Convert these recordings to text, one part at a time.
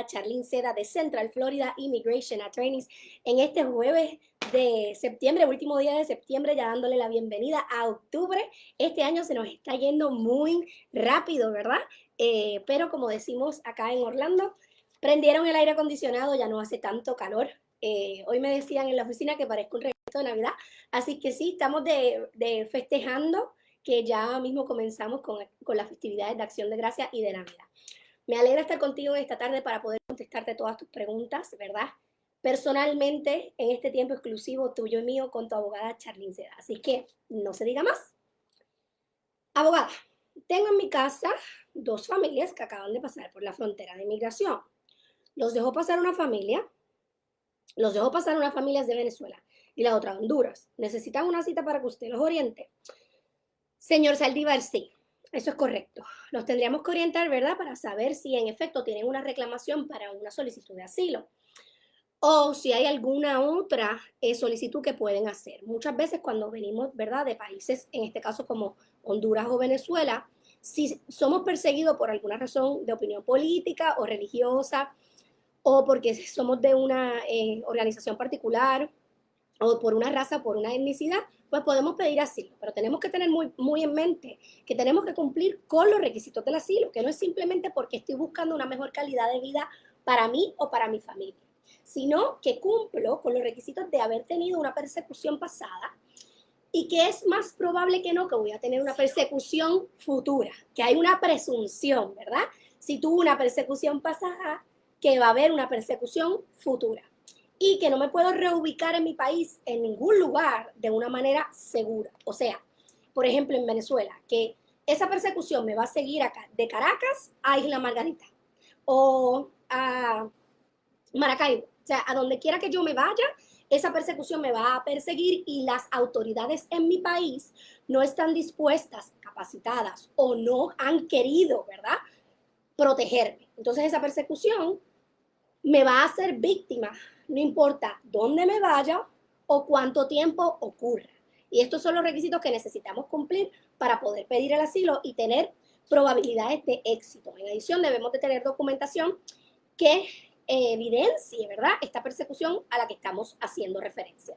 Charlene Seda de Central Florida Immigration Attorneys en este jueves de septiembre, último día de septiembre, ya dándole la bienvenida a octubre. Este año se nos está yendo muy rápido, ¿verdad? Pero como decimos acá en Orlando, prendieron el aire acondicionado, ya no hace tanto calor. Hoy me decían en la oficina que parezca un regalo de Navidad, así que sí, estamos de festejando que ya mismo comenzamos con las festividades de Acción de Gracias y de Navidad. Me alegra estar contigo esta tarde para poder contestarte todas tus preguntas, ¿verdad? Personalmente, en este tiempo exclusivo tuyo y mío con tu abogada Charlene Seda. Así que no se diga más. Abogada, tengo en mi casa dos familias que acaban de pasar por la frontera de inmigración. Los dejó pasar una familia, los dejó pasar unas familias de Venezuela y la otra de Honduras. Necesitan una cita para que usted los oriente. Señor Saldívar, sí, eso es correcto. Los tendríamos que orientar, ¿verdad? Para saber si en efecto tienen una reclamación para una solicitud de asilo o si hay alguna otra solicitud que pueden hacer. Muchas veces cuando venimos, ¿verdad? De países, en este caso como Honduras o Venezuela, si somos perseguidos por alguna razón de opinión política o religiosa o porque somos de una organización particular o por una raza, por una etnicidad, pues podemos pedir asilo. Pero tenemos que tener muy en mente que tenemos que cumplir con los requisitos del asilo, que no es simplemente porque estoy buscando una mejor calidad de vida para mí o para mi familia, sino que cumplo con los requisitos de haber tenido una persecución pasada y que es más probable que no que voy a tener una persecución futura, que hay una presunción, ¿verdad? Si tuve una persecución pasada, que va a haber una persecución futura y que no me puedo reubicar en mi país, en ningún lugar, de una manera segura. O sea, por ejemplo, en Venezuela, que esa persecución me va a seguir acá, de Caracas a Isla Margarita o a Maracaibo. O sea, a donde quiera que yo me vaya, esa persecución me va a perseguir y las autoridades en mi país no están dispuestas, capacitadas o no han querido, ¿verdad?, protegerme. Entonces esa persecución me va a hacer víctima, no importa dónde me vaya o cuánto tiempo ocurra. Y estos son los requisitos que necesitamos cumplir para poder pedir el asilo y tener probabilidades de éxito. En adición, debemos de tener documentación que evidencie, ¿verdad?, esta persecución a la que estamos haciendo referencia.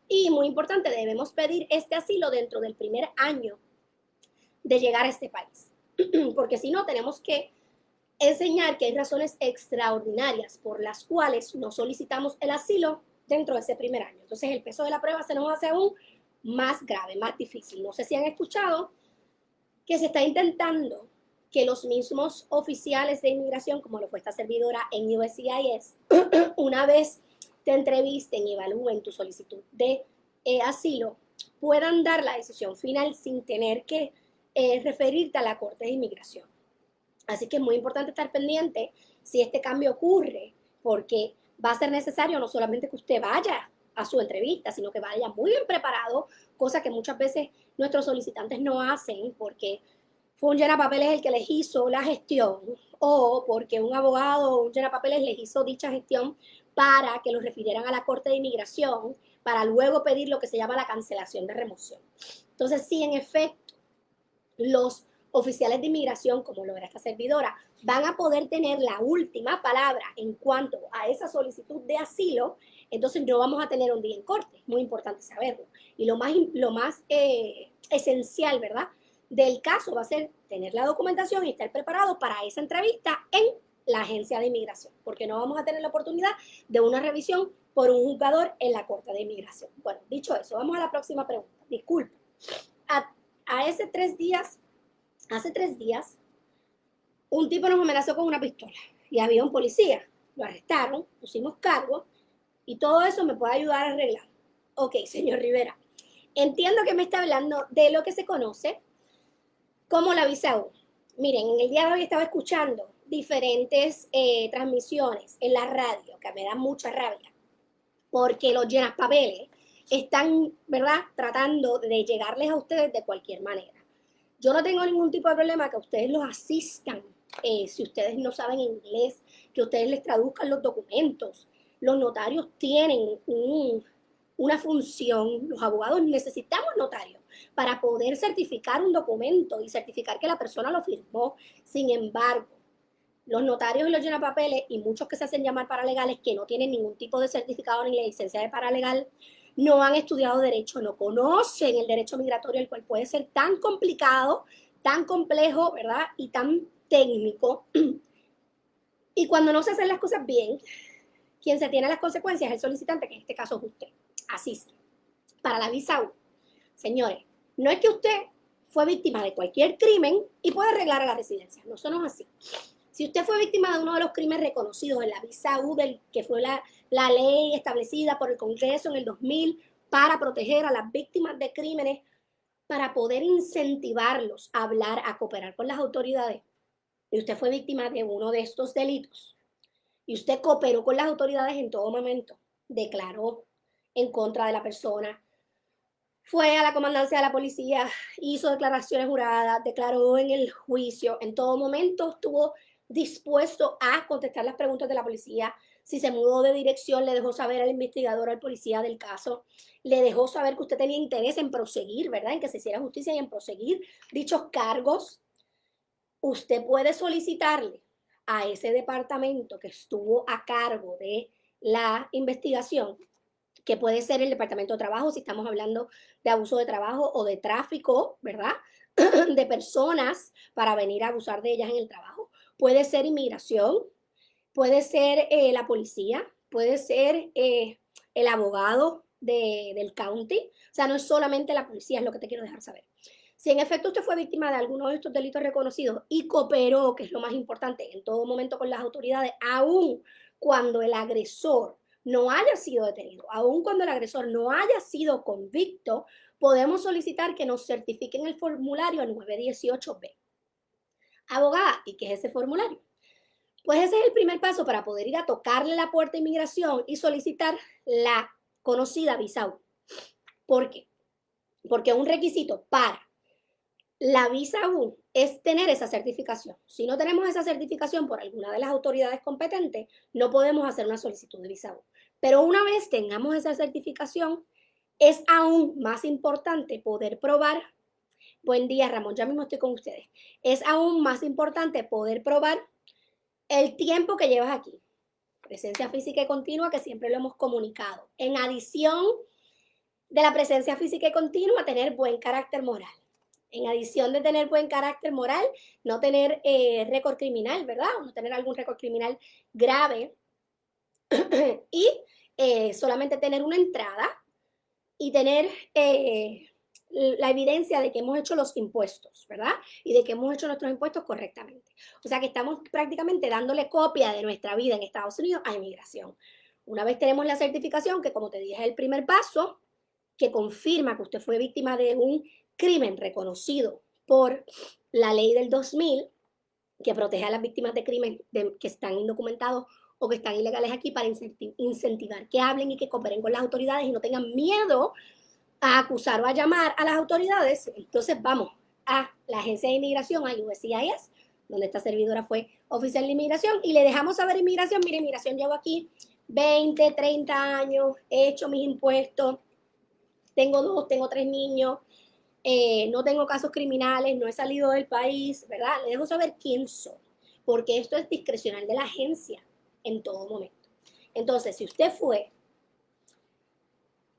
Y muy importante, debemos pedir este asilo dentro del primer año de llegar a este país, porque si no, tenemos que enseñar que hay razones extraordinarias por las cuales no solicitamos el asilo dentro de ese primer año. Entonces el peso de la prueba se nos hace aún más grave, más difícil. No sé si han escuchado que se está intentando que los mismos oficiales de inmigración, como lo fue esta servidora en USCIS, una vez te entrevisten y evalúen tu solicitud de asilo, puedan dar la decisión final sin tener que referirte a la Corte de Inmigración. Así que es muy importante estar pendiente si este cambio ocurre, porque va a ser necesario no solamente que usted vaya a su entrevista, sino que vaya muy bien preparado, cosa que muchas veces nuestros solicitantes no hacen porque fue un llenapapeles el que les hizo la gestión o porque un abogado o un llenapapeles les hizo dicha gestión para que los refirieran a la Corte de Inmigración para luego pedir lo que se llama la cancelación de remoción. Entonces, sí, en efecto, los oficiales de inmigración, como lo era esta servidora, van a poder tener la última palabra en cuanto a esa solicitud de asilo. Entonces no vamos a tener un día en corte, es muy importante saberlo. Y lo más esencial, ¿verdad?, del caso va a ser tener la documentación y estar preparado para esa entrevista en la agencia de inmigración, porque no vamos a tener la oportunidad de una revisión por un juzgador en la Corte de Inmigración. Bueno, dicho eso, vamos a la próxima pregunta. Disculpe. Hace 3 días, un tipo nos amenazó con una pistola y había un policía. Lo arrestaron, pusimos cargo y todo eso me puede ayudar a arreglar. Ok, señor Rivera, entiendo que me está hablando de lo que se conoce como la visa U. Miren, en el día de hoy estaba escuchando diferentes transmisiones en la radio que me dan mucha rabia porque los llenaspapeles están, ¿verdad?, tratando de llegarles a ustedes de cualquier manera. Yo no tengo ningún tipo de problema que ustedes los asistan, si ustedes no saben inglés, que ustedes les traduzcan los documentos. Los notarios tienen una función, los abogados necesitamos notarios para poder certificar un documento y certificar que la persona lo firmó. Sin embargo, los notarios y los llenapapeles y muchos que se hacen llamar paralegales que no tienen ningún tipo de certificado ni licencia de paralegal, no han estudiado derecho, no conocen el derecho migratorio, el cual puede ser tan complicado, tan complejo, ¿verdad? Y tan técnico. Y cuando no se hacen las cosas bien, quien se tiene las consecuencias es el solicitante, que en este caso es usted. Así es. Para la visa U, señores, no es que usted fue víctima de cualquier crimen y puede arreglar a la residencia. No, eso no es así. Si usted fue víctima de uno de los crímenes reconocidos en la visa U, que fue la ley establecida por el Congreso en el 2000 para proteger a las víctimas de crímenes, para poder incentivarlos a hablar, a cooperar con las autoridades, y usted fue víctima de uno de estos delitos, y usted cooperó con las autoridades en todo momento, declaró en contra de la persona, fue a la comandancia de la policía, hizo declaraciones juradas, declaró en el juicio, en todo momento estuvo dispuesto a contestar las preguntas de la policía. Si se mudó de dirección, le dejó saber al investigador, al policía del caso, le dejó saber que usted tenía interés en proseguir, ¿verdad? En que se hiciera justicia y en proseguir dichos cargos. Usted puede solicitarle a ese departamento que estuvo a cargo de la investigación, que puede ser el Departamento de Trabajo, si estamos hablando de abuso de trabajo o de tráfico, ¿verdad? De personas para venir a abusar de ellas en el trabajo. Puede ser inmigración, puede ser la policía, puede ser el abogado del county. O sea, no es solamente la policía, es lo que te quiero dejar saber. Si en efecto usted fue víctima de alguno de estos delitos reconocidos y cooperó, que es lo más importante, en todo momento con las autoridades, aún cuando el agresor no haya sido detenido, aun cuando el agresor no haya sido convicto, podemos solicitar que nos certifiquen el formulario 918B. Abogada, ¿y qué es ese formulario? Pues ese es el primer paso para poder ir a tocarle la puerta de inmigración y solicitar la conocida visa U. ¿Por qué? Porque un requisito para la visa U es tener esa certificación. Si no tenemos esa certificación por alguna de las autoridades competentes, no podemos hacer una solicitud de visa U. Pero una vez tengamos esa certificación, es aún más importante poder probar. Buen día, Ramón, ya mismo estoy con ustedes. Es aún más importante poder probar el tiempo que llevas aquí. Presencia física y continua, que siempre lo hemos comunicado. En adición de la presencia física y continua, tener buen carácter moral. En adición de tener buen carácter moral, no tener récord criminal, ¿verdad? O no tener algún récord criminal grave. Y solamente tener una entrada y tener la evidencia de que hemos hecho los impuestos, ¿verdad? Y de que hemos hecho nuestros impuestos correctamente. O sea que estamos prácticamente dándole copia de nuestra vida en Estados Unidos a inmigración. Una vez tenemos la certificación, que como te dije es el primer paso, que confirma que usted fue víctima de un crimen reconocido por la ley del 2000, que protege a las víctimas de crimen que están indocumentados o que están ilegales aquí, para incentivar que hablen y que cooperen con las autoridades y no tengan miedo a acusar o a llamar a las autoridades. Entonces vamos a la agencia de inmigración, a USCIS, donde esta servidora fue oficial de inmigración, y le dejamos saber a inmigración: mire, inmigración, llevo aquí 20, 30 años, he hecho mis impuestos, tengo 3 niños, no tengo casos criminales, no he salido del país, ¿verdad? Le dejo saber quién soy, porque esto es discrecional de la agencia en todo momento. Entonces, si usted fue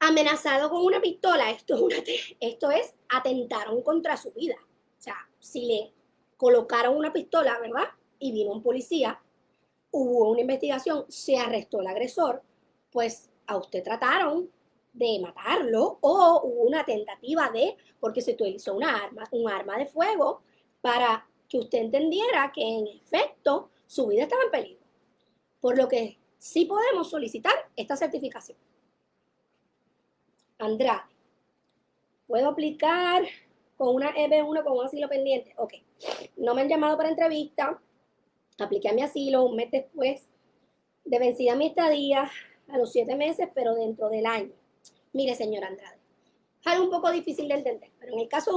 amenazado con una pistola, esto es atentaron contra su vida. O sea, si le colocaron una pistola, ¿verdad? Y vino un policía, hubo una investigación, se arrestó el agresor, pues a usted trataron de matarlo, o hubo una tentativa de, porque se utilizó un arma de fuego para que usted entendiera que en efecto su vida estaba en peligro. Por lo que sí podemos solicitar esta certificación. Andrade, ¿puedo aplicar con una EB1 con un asilo pendiente? Ok, no me han llamado para entrevista, apliqué a mi asilo un mes después de vencida mi estadía, a los 7 meses, pero dentro del año. Mire, señora Andrade, es algo un poco difícil de entender, pero en el caso de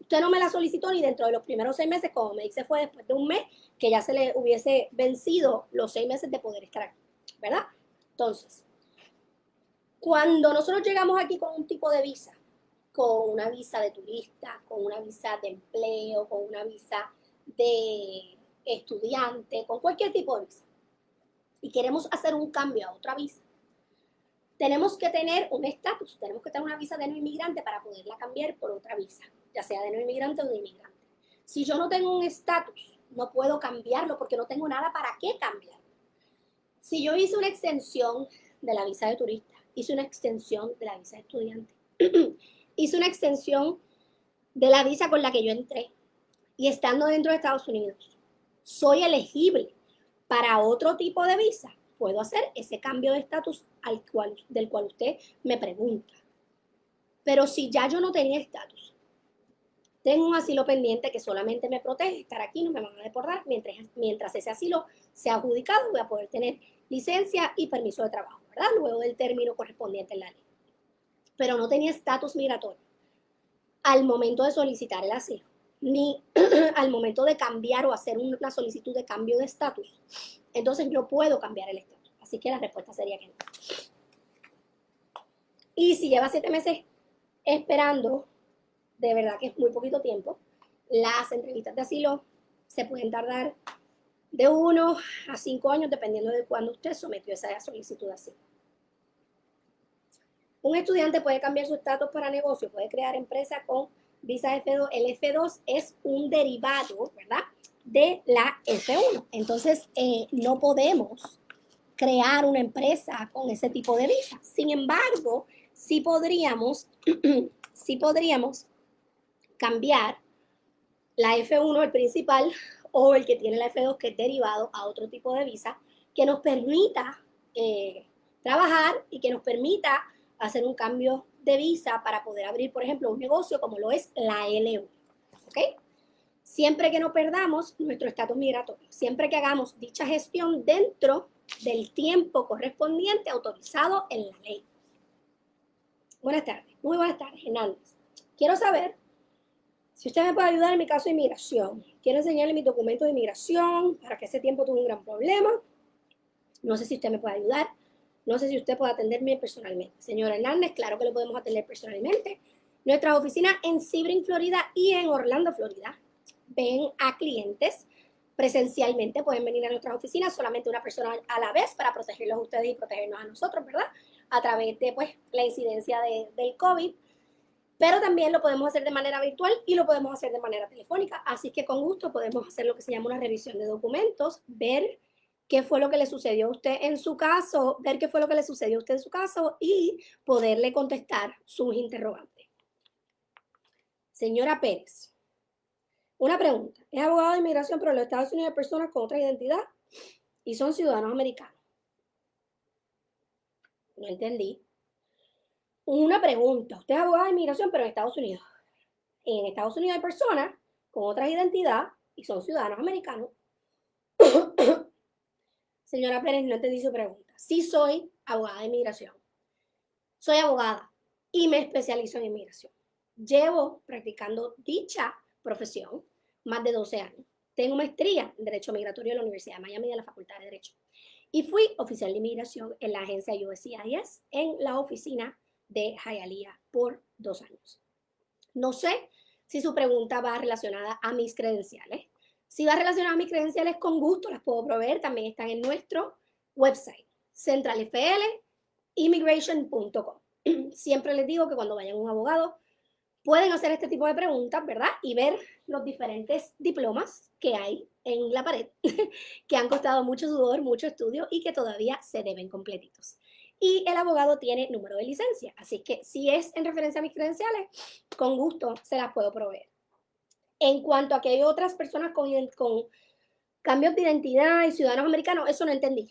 usted no me la solicitó ni dentro de los primeros 6 meses, como me dice, fue después de un mes que ya se le hubiese vencido los 6 meses de poder estar aquí, ¿verdad? Entonces, cuando nosotros llegamos aquí con un tipo de visa, con una visa de turista, con una visa de empleo, con una visa de estudiante, con cualquier tipo de visa, y queremos hacer un cambio a otra visa, tenemos que tener un estatus, tenemos que tener una visa de no inmigrante para poderla cambiar por otra visa, ya sea de no inmigrante o de inmigrante. Si yo no tengo un estatus, no puedo cambiarlo porque no tengo nada para qué cambiar. Si yo hice una extensión de la visa de turista, hice una extensión de la visa de estudiante, hice una extensión de la visa con la que yo entré y estando dentro de Estados Unidos, soy elegible para otro tipo de visa, puedo hacer ese cambio de estatus del cual usted me pregunta. Pero si ya yo no tenía estatus, tengo un asilo pendiente que solamente me protege estar aquí, no me van a deportar, mientras ese asilo sea adjudicado, voy a poder tener licencia y permiso de trabajo, ¿verdad? Luego del término correspondiente en la ley. Pero no tenía estatus migratorio al momento de solicitar el asilo, ni al momento de cambiar o hacer una solicitud de cambio de estatus. Entonces no puedo cambiar el estatus. Así que la respuesta sería que no. Y si lleva 7 meses esperando, de verdad que es muy poquito tiempo, las entrevistas de asilo se pueden tardar de 1 a 5 años, dependiendo de cuándo usted sometió esa solicitud de asilo. Un estudiante puede cambiar su estatus para negocio, puede crear empresa con visa F2. El F2 es un derivado, ¿verdad?, de la F1. Entonces, no podemos crear una empresa con ese tipo de visa. Sin embargo, sí podríamos cambiar la F1, el principal, o el que tiene la F2, que es derivado, a otro tipo de visa que nos permita trabajar y que nos permita hacer un cambio de visa para poder abrir, por ejemplo, un negocio como lo es la L1. ¿Ok? Siempre que no perdamos nuestro estatus migratorio, siempre que hagamos dicha gestión dentro del tiempo correspondiente autorizado en la ley. Buenas tardes, muy buenas tardes, Hernández. Quiero saber si usted me puede ayudar en mi caso de inmigración. Quiero enseñarle mis documentos de inmigración, para que ese tiempo tuve un gran problema. No sé si usted me puede ayudar. No sé si usted puede atenderme personalmente. Señora Hernández, claro que lo podemos atender personalmente. Nuestras oficinas en Sebring, Florida y en Orlando, Florida, ven a clientes presencialmente. Pueden venir a nuestras oficinas solamente una persona a la vez para protegerlos a ustedes y protegernos a nosotros, ¿verdad? A través de pues, la incidencia del COVID. Pero también lo podemos hacer de manera virtual y lo podemos hacer de manera telefónica. Así que con gusto podemos hacer lo que se llama una revisión de documentos, ver qué fue lo que le sucedió a usted en su caso, ver qué fue lo que le sucedió a usted en su caso y poderle contestar sus interrogantes. Señora Pérez, una pregunta. Es abogado de inmigración, pero en los Estados Unidos hay personas con otra identidad y son ciudadanos americanos. No entendí. Una pregunta. Usted es abogado de inmigración, pero en Estados Unidos. En Estados Unidos hay personas con otras identidades y son ciudadanos americanos. Señora Pérez, no entendí su pregunta. Sí soy abogada de inmigración. Soy abogada y me especializo en inmigración. Llevo practicando dicha profesión más de 12 años. Tengo maestría en Derecho Migratorio de la Universidad de Miami de la Facultad de Derecho. Y fui oficial de inmigración en la agencia USCIS en la oficina de Hialeah por 2 años. No sé si su pregunta va relacionada a mis credenciales. Si va relacionada a mis credenciales, con gusto las puedo proveer. También están en nuestro website, centralflimmigration.com. Siempre les digo que cuando vayan a un abogado, pueden hacer este tipo de preguntas, ¿verdad? Y ver los diferentes diplomas que hay en la pared, que han costado mucho sudor, mucho estudio y que todavía se deben completitos. Y el abogado tiene número de licencia, así que si es en referencia a mis credenciales, con gusto se las puedo proveer. En cuanto a que hay otras personas con cambios de identidad y ciudadanos americanos, eso no entendí.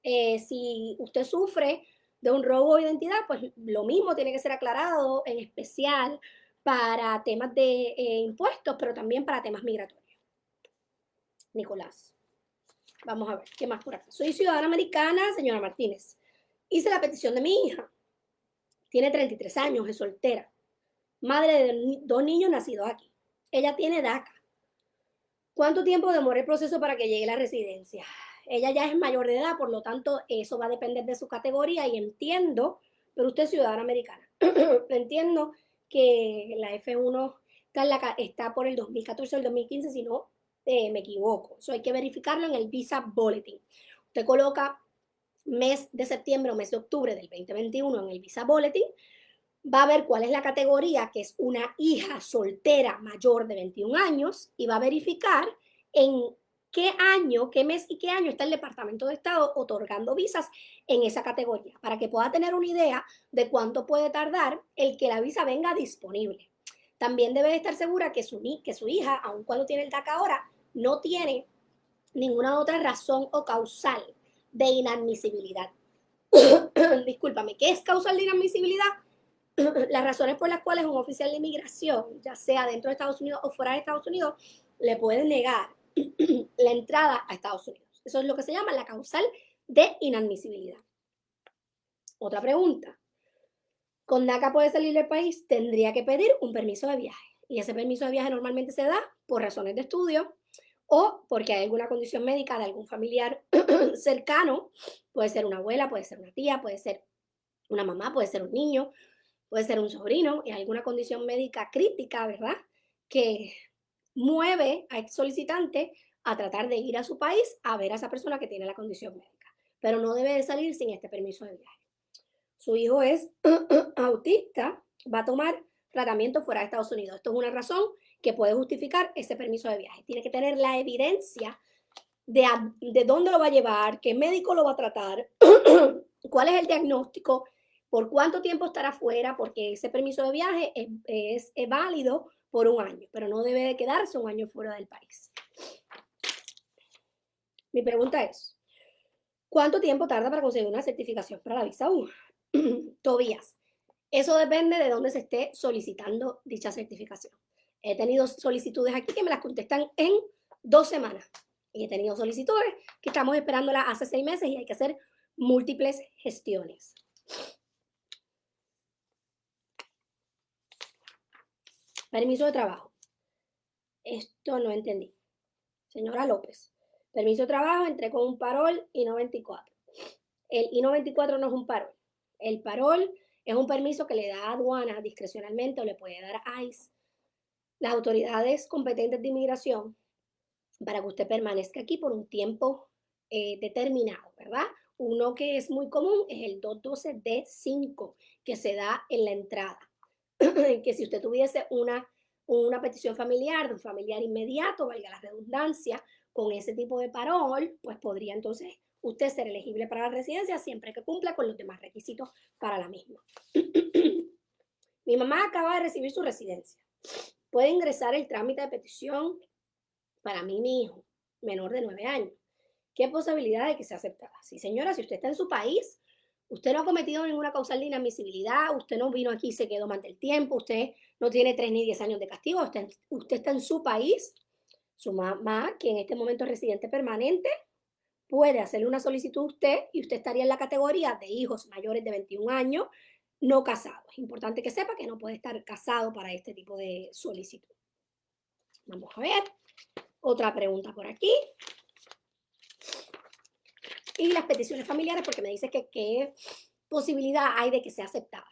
Si usted sufre de un robo de identidad, pues lo mismo tiene que ser aclarado, en especial para temas de impuestos, pero también para temas migratorios. Nicolás, vamos a ver, ¿qué más por acá? Soy ciudadana americana, señora Martínez. Hice la petición de mi hija. Tiene 33 años, es soltera. Madre de 2 niños nacidos aquí. Ella tiene DACA. ¿Cuánto tiempo demora el proceso para que llegue la residencia? Ella ya es mayor de edad, por lo tanto, eso va a depender de su categoría y entiendo, pero usted es ciudadana americana. Entiendo que la F1 está por el 2014 o el 2015, si no me equivoco. Eso hay que verificarlo en el Visa Bulletin. Usted coloca mes de septiembre o mes de octubre del 2021 en el Visa Bulletin, va a ver cuál es la categoría, que es una hija soltera mayor de 21 años, y va a verificar en qué año, qué mes y qué año está el Departamento de Estado otorgando visas en esa categoría, para que pueda tener una idea de cuánto puede tardar el que la visa venga disponible. También debe estar segura que su hija, aun cuando tiene el DACA ahora, no tiene ninguna otra razón o causal de inadmisibilidad. Discúlpame, ¿qué es causal de inadmisibilidad? Las razones por las cuales un oficial de inmigración, ya sea dentro de Estados Unidos o fuera de Estados Unidos, le puede negar la entrada a Estados Unidos. Eso es lo que se llama la causal de inadmisibilidad. Otra pregunta. Con DACA puede salir del país, tendría que pedir un permiso de viaje. Y ese permiso de viaje normalmente se da por razones de estudio o porque hay alguna condición médica de algún familiar cercano. Puede ser una abuela, puede ser una tía, puede ser una mamá, puede ser un niño, puede ser un sobrino, y alguna condición médica crítica, ¿verdad? Que mueve al solicitante a tratar de ir a su país a ver a esa persona que tiene la condición médica. Pero no debe de salir sin este permiso de viaje. Su hijo es autista, va a tomar tratamiento fuera de Estados Unidos. Esto es una razón que puede justificar ese permiso de viaje. Tiene que tener la evidencia de dónde lo va a llevar, qué médico lo va a tratar, cuál es el diagnóstico, por cuánto tiempo estará fuera, porque ese permiso de viaje es válido por un año, pero no debe de quedarse un año fuera del país. Mi pregunta es, ¿cuánto tiempo tarda para conseguir una certificación para la visa U? Tobías, eso depende de dónde se esté solicitando dicha certificación. He tenido solicitudes aquí que me las contestan en 2 semanas. Y he tenido solicitudes que estamos esperándolas hace 6 meses y hay que hacer múltiples gestiones. Permiso de trabajo. Esto no entendí. Señora López. Permiso de trabajo, entré con un parol I-94. El I-94 no es un parol. El parol es un permiso que le da a aduana discrecionalmente o le puede dar a ICE, las autoridades competentes de inmigración, para que usted permanezca aquí por un tiempo determinado, ¿verdad? Uno que es muy común es el 212D5, que se da en la entrada. Que si usted tuviese una petición familiar de un familiar inmediato, valga la redundancia, con ese tipo de parol, pues podría entonces usted ser elegible para la residencia siempre que cumpla con los demás requisitos para la misma. Mi mamá acaba de recibir su residencia. Puede ingresar el trámite de petición para mí, mi hijo, menor de 9 años. ¿Qué posibilidad de que sea aceptada? Sí, señora, si usted está en su país, usted no ha cometido ninguna causal de inadmisibilidad, usted no vino aquí y se quedó más del tiempo, usted no tiene 3 ni 10 años de castigo, usted está en su país, su mamá, que en este momento es residente permanente, puede hacerle una solicitud a usted y usted estaría en la categoría de hijos mayores de 21 años no casados. Es importante que sepa que no puede estar casado para este tipo de solicitud. Vamos a ver. Otra pregunta por aquí. Y las peticiones familiares, porque me dice que qué posibilidad hay de que sea aceptada.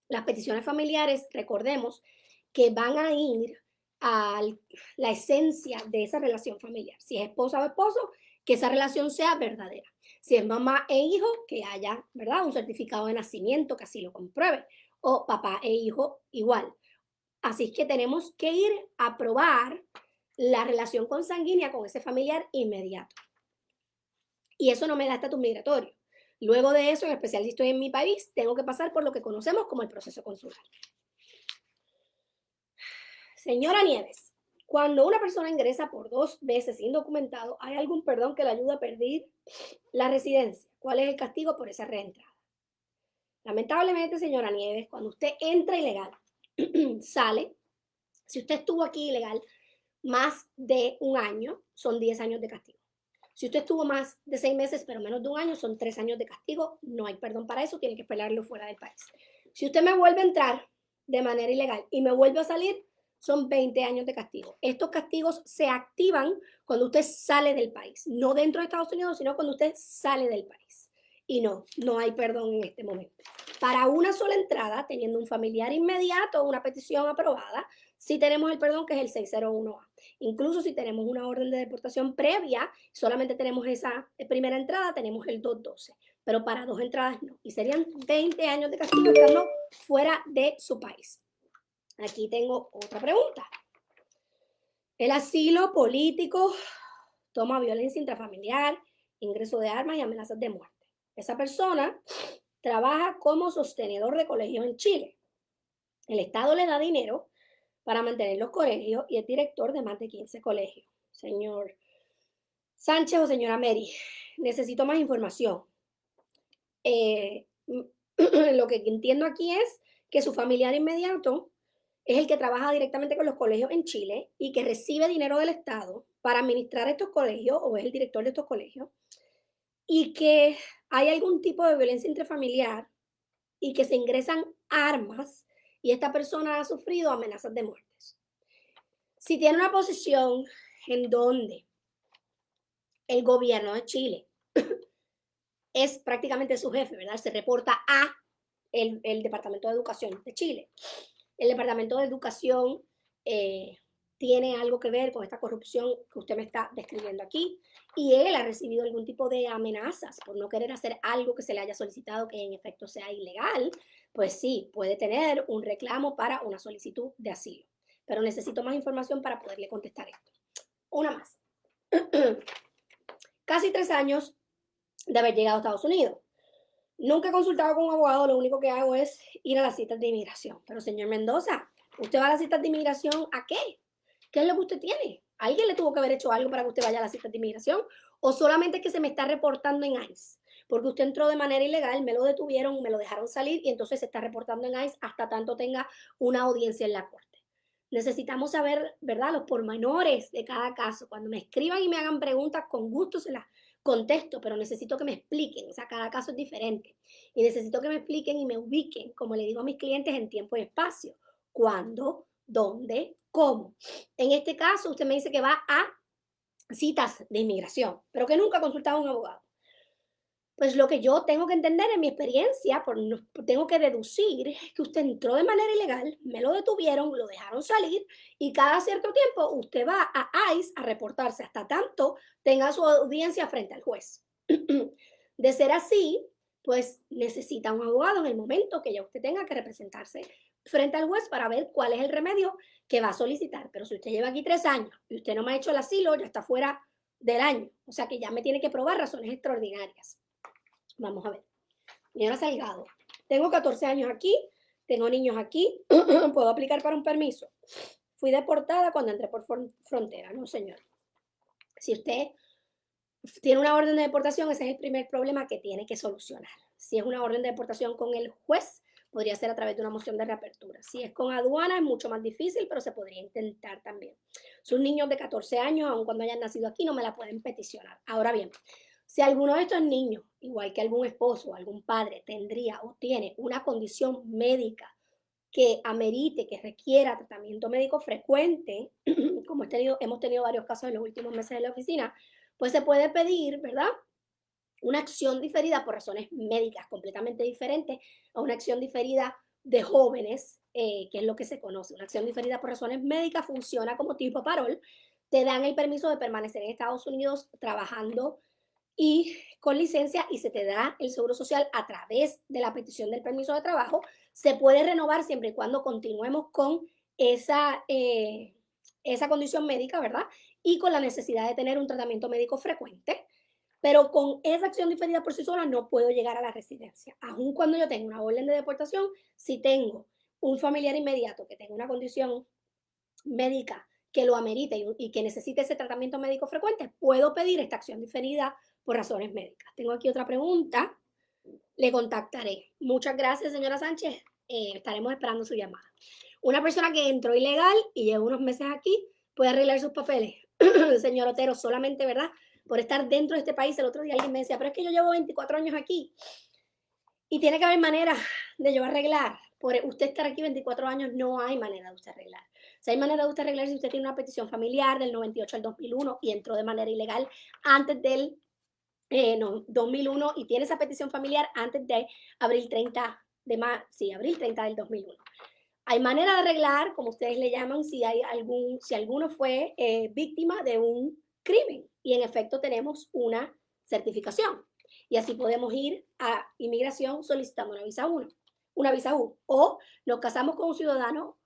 Las peticiones familiares, recordemos, que van a ir a la esencia de esa relación familiar. Si es esposa o esposo, que esa relación sea verdadera. Si es mamá e hijo, que haya, ¿verdad?, un certificado de nacimiento que así lo compruebe. O papá e hijo igual. Así es que tenemos que ir a probar la relación consanguínea con ese familiar inmediato. Y eso no me da estatus migratorio. Luego de eso, en especial si estoy en mi país, tengo que pasar por lo que conocemos como el proceso consular. Señora Nieves, cuando una persona ingresa por 2 veces indocumentado, ¿hay algún perdón que le ayude a perder la residencia? ¿Cuál es el castigo por esa reentrada? Lamentablemente, señora Nieves, cuando usted entra ilegal, sale, si usted estuvo aquí ilegal más de un año, son 10 años de castigo. Si usted estuvo más de 6 meses, pero menos de un año, son 3 años de castigo. No hay perdón para eso, tiene que esperarlo fuera del país. Si usted me vuelve a entrar de manera ilegal y me vuelve a salir, son 20 años de castigo. Estos castigos se activan cuando usted sale del país, no dentro de Estados Unidos, sino cuando usted sale del país. Y no hay perdón en este momento. Para una sola entrada, teniendo un familiar inmediato o una petición aprobada, si tenemos el perdón, que es el 601A. Incluso si tenemos una orden de deportación previa, solamente tenemos esa primera entrada, tenemos el 212, pero para 2 entradas no. Y serían 20 años de castigo estando fuera de su país. Aquí tengo otra pregunta. El asilo político toma violencia intrafamiliar, ingreso de armas y amenazas de muerte. Esa persona trabaja como sostenedor de colegios en Chile. El Estado le da dinero para mantener los colegios y es director de más de 15 colegios. Señor Sánchez o señora Mary, necesito más información. Lo que entiendo aquí es que su familiar inmediato es el que trabaja directamente con los colegios en Chile y que recibe dinero del Estado para administrar estos colegios o es el director de estos colegios y que hay algún tipo de violencia intrafamiliar y que se ingresan armas y esta persona ha sufrido amenazas de muertes. Si tiene una posición en donde el gobierno de Chile es prácticamente su jefe, ¿verdad? Se reporta a el Departamento de Educación de Chile. El Departamento de Educación tiene algo que ver con esta corrupción que usted me está describiendo aquí y él ha recibido algún tipo de amenazas por no querer hacer algo que se le haya solicitado que en efecto sea ilegal, pues sí, puede tener un reclamo para una solicitud de asilo. Pero necesito más información para poderle contestar esto. Una más. Casi 3 años de haber llegado a Estados Unidos. Nunca he consultado con un abogado, lo único que hago es ir a las citas de inmigración. Pero señor Mendoza, ¿usted va a las citas de inmigración a qué? ¿Qué es lo que usted tiene? ¿Alguien le tuvo que haber hecho algo para que usted vaya a las citas de inmigración? ¿O solamente es que se me está reportando en ICE? Porque usted entró de manera ilegal, me lo detuvieron, me lo dejaron salir y entonces se está reportando en ICE hasta tanto tenga una audiencia en la corte. Necesitamos saber, ¿verdad?, los pormenores de cada caso. Cuando me escriban y me hagan preguntas, con gusto se las contesto, pero necesito que me expliquen, o sea, cada caso es diferente. Y necesito que me expliquen y me ubiquen, como le digo a mis clientes, en tiempo y espacio. ¿Cuándo? ¿Dónde? ¿Cómo? En este caso, usted me dice que va a citas de inmigración, pero que nunca ha consultado a un abogado. Pues lo que yo tengo que entender en mi experiencia, tengo que deducir que usted entró de manera ilegal, me lo detuvieron, lo dejaron salir y cada cierto tiempo usted va a ICE a reportarse hasta tanto tenga su audiencia frente al juez. De ser así, pues necesita un abogado en el momento que ya usted tenga que representarse frente al juez para ver cuál es el remedio que va a solicitar. Pero si usted lleva aquí 3 años y usted no me ha hecho el asilo, ya está fuera del año. O sea que ya me tiene que probar razones extraordinarias. Vamos a ver. Señora Salgado, tengo 14 años aquí, tengo niños aquí, ¿puedo aplicar para un permiso? Fui deportada cuando entré por frontera, no señor. Si usted tiene una orden de deportación, ese es el primer problema que tiene que solucionar. Si es una orden de deportación con el juez, podría ser a través de una moción de reapertura. Si es con aduana, es mucho más difícil, pero se podría intentar también. Sus niños de 14 años, aun cuando hayan nacido aquí, no me la pueden peticionar. Ahora bien, si alguno de estos niños, igual que algún esposo o algún padre, tendría o tiene una condición médica que amerite, que requiera tratamiento médico frecuente, como hemos tenido varios casos en los últimos meses en la oficina, pues se puede pedir, ¿verdad?, una acción diferida por razones médicas completamente diferentes a una acción diferida de jóvenes, que es lo que se conoce. Una acción diferida por razones médicas funciona como tipo parol, te dan el permiso de permanecer en Estados Unidos trabajando y con licencia y se te da el seguro social a través de la petición del permiso de trabajo. Se puede renovar siempre y cuando continuemos con esa condición médica, ¿verdad? Y con la necesidad de tener un tratamiento médico frecuente. Pero con esa acción diferida por sí sola no puedo llegar a la residencia. Aun cuando yo tengo una orden de deportación, si tengo un familiar inmediato que tenga una condición médica que lo amerite y que necesite ese tratamiento médico frecuente, puedo pedir esta acción diferida por razones médicas. Tengo aquí otra pregunta. Le contactaré. Muchas gracias, señora Sánchez. Estaremos esperando su llamada. Una persona que entró ilegal y lleva unos meses aquí puede arreglar sus papeles. Señor Otero, solamente, ¿verdad?, por estar dentro de este país. El otro día alguien me decía, pero es que yo llevo 24 años aquí y tiene que haber manera de yo arreglar. Por usted estar aquí 24 años no hay manera de usted arreglar. O sea, hay manera de usted arreglar si usted tiene una petición familiar del 98 al 2001 y entró de manera ilegal antes del 2001 y tiene esa petición familiar antes de abril 30 del 2001. Hay manera de arreglar, como ustedes le llaman, si alguno fue víctima de un crimen y en efecto tenemos una certificación. Y así podemos ir a inmigración solicitando una visa 1, una visa U. O nos casamos con un ciudadano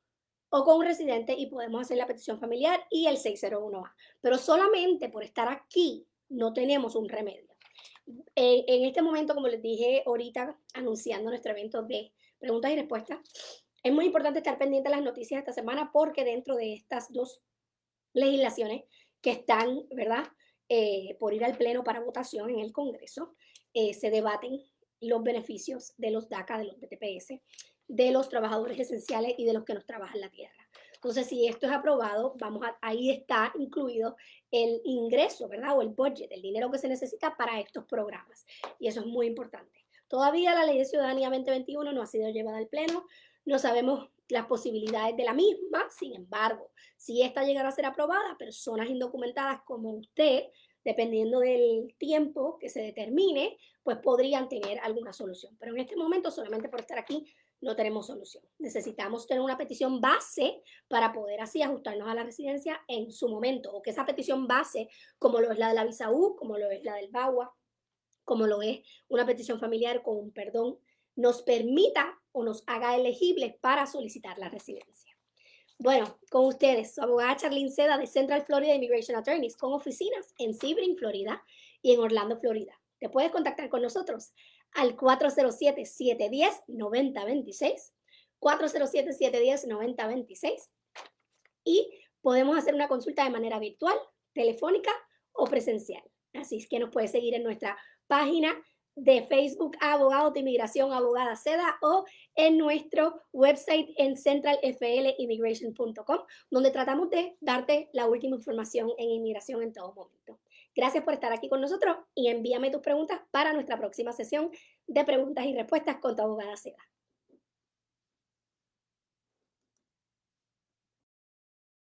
o con un residente y podemos hacer la petición familiar y el 601A. Pero solamente por estar aquí no tenemos un remedio. En este momento, como les dije ahorita, anunciando nuestro evento de preguntas y respuestas, es muy importante estar pendiente de las noticias esta semana porque dentro de estas dos legislaciones que están, ¿verdad?, por ir al Pleno para votación en el Congreso, se debaten los beneficios de los DACA, de los BTPS, de los trabajadores esenciales y de los que nos trabajan la tierra. Entonces, si esto es aprobado, ahí está incluido el ingreso, ¿verdad? O el budget, el dinero que se necesita para estos programas. Y eso es muy importante. Todavía la Ley de Ciudadanía 2021 no ha sido llevada al Pleno. No sabemos las posibilidades de la misma. Sin embargo, si esta llegara a ser aprobada, personas indocumentadas como usted, dependiendo del tiempo que se determine, pues podrían tener alguna solución. Pero en este momento, solamente por estar aquí, no tenemos solución. Necesitamos tener una petición base para poder así ajustarnos a la residencia en su momento, o que esa petición base, como lo es la de la visa U, como lo es la del VAWA, como lo es una petición familiar con un perdón, nos permita o nos haga elegibles para solicitar la residencia. Bueno, con ustedes, su abogada Charlene Seda de Central Florida Immigration Attorneys, con oficinas en Sebring, Florida y en Orlando, Florida. Te puedes contactar con nosotros al 407-710-9026, 407-710-9026 y podemos hacer una consulta de manera virtual, telefónica o presencial. Así es que nos puedes seguir en nuestra página de Facebook Abogados de Inmigración Abogada Seda o en nuestro website en centralflimmigration.com, donde tratamos de darte la última información en inmigración en todo momento. Gracias por estar aquí con nosotros y envíame tus preguntas para nuestra próxima sesión de preguntas y respuestas con tu abogada Seda.